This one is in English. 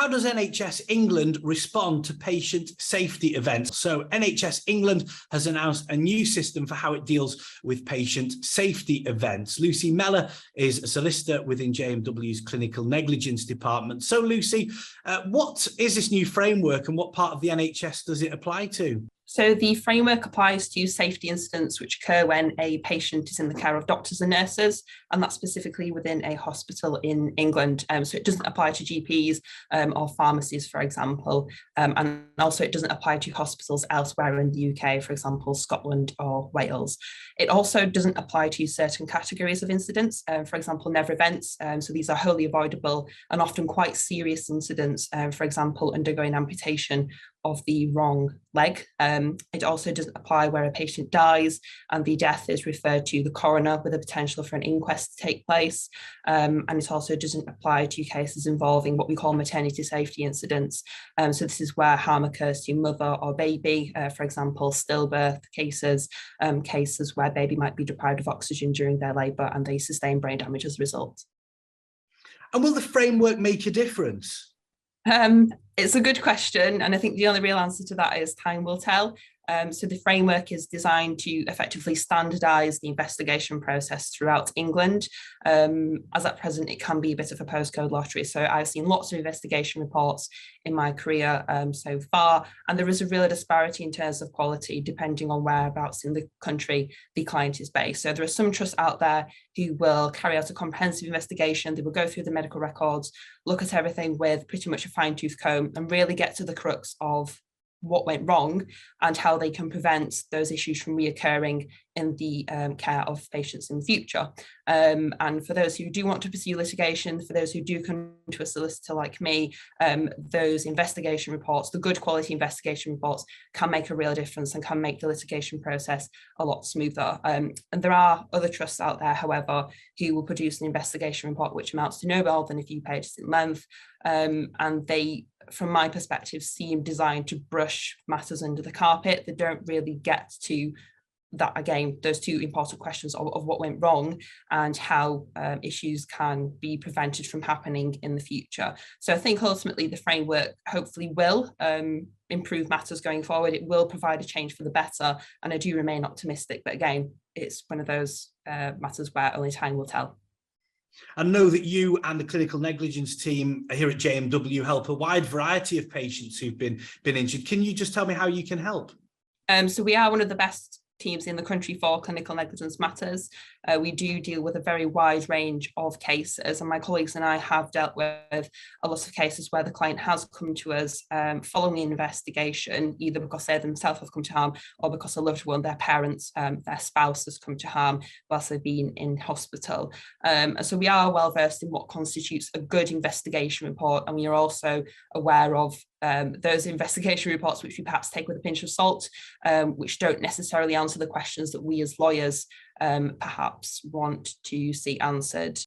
how does NHS England respond to patient safety events? So NHS England has announced a new system for how it deals with patient safety events. Lucy Mellor is a solicitor within JMW's clinical negligence department. So Lucy, what is this new framework and what part of the NHS does it apply to? So the framework applies to safety incidents which occur when a patient is in the care of doctors and nurses, and that's specifically within a hospital in England. So it doesn't apply to GPs or pharmacies, for example, and also it doesn't apply to hospitals elsewhere in the UK, for example, Scotland or Wales. It also doesn't apply to certain categories of incidents, for example, never events. So these are wholly avoidable and often quite serious incidents, for example, undergoing amputation of the wrong leg. It also doesn't apply where a patient dies and the death is referred to the coroner with a potential for an inquest to take place. And it also doesn't apply to cases involving what we call maternity safety incidents. So this is where harm occurs to mother or baby, for example, stillbirth cases, cases where baby might be deprived of oxygen during their labour and they sustain brain damage as a result. And will the framework make a difference? It's a good question, and I think the only real answer to that is time will tell. So the framework is designed to effectively standardise the investigation process throughout England. As at present, it can be a bit of a postcode lottery. So I've seen lots of investigation reports in my career so far, and there is a real disparity in terms of quality depending on whereabouts in the country the client is based. So there are some trusts out there who will carry out a comprehensive investigation. They will go through the medical records, look at everything with pretty much a fine-tooth comb and really get to the crux of what went wrong and how they can prevent those issues from reoccurring in the care of patients in the future. And for those who do want to pursue litigation, for those who do come to a solicitor like me, those investigation reports, the good quality investigation reports, can make a real difference and can make the litigation process a lot smoother. And there are other trusts out there, however, who will produce an investigation report which amounts to no more than a few pages in length. And they, from my perspective, seem designed to brush matters under the carpet. They don't really get to that, again, those two important questions of what went wrong and how issues can be prevented from happening in the future. So I think ultimately the framework hopefully will improve matters going forward. It will provide a change for the better, and I do remain optimistic. But again, it's one of those matters where only time will tell. I know that you and the clinical negligence team here at JMW help a wide variety of patients who've been injured. Can you just tell me how you can help? So we are one of the best teams in the country for clinical negligence matters. We do deal with a very wide range of cases, and my colleagues and I have dealt with a lot of cases where the client has come to us following an investigation, either because they themselves have come to harm or because a loved one, their parents, their spouse has come to harm whilst they've been in hospital. And so we are well versed in what constitutes a good investigation report, and we are also aware of those investigation reports which we perhaps take with a pinch of salt, which don't necessarily answer the questions that we as lawyers perhaps want to see answered.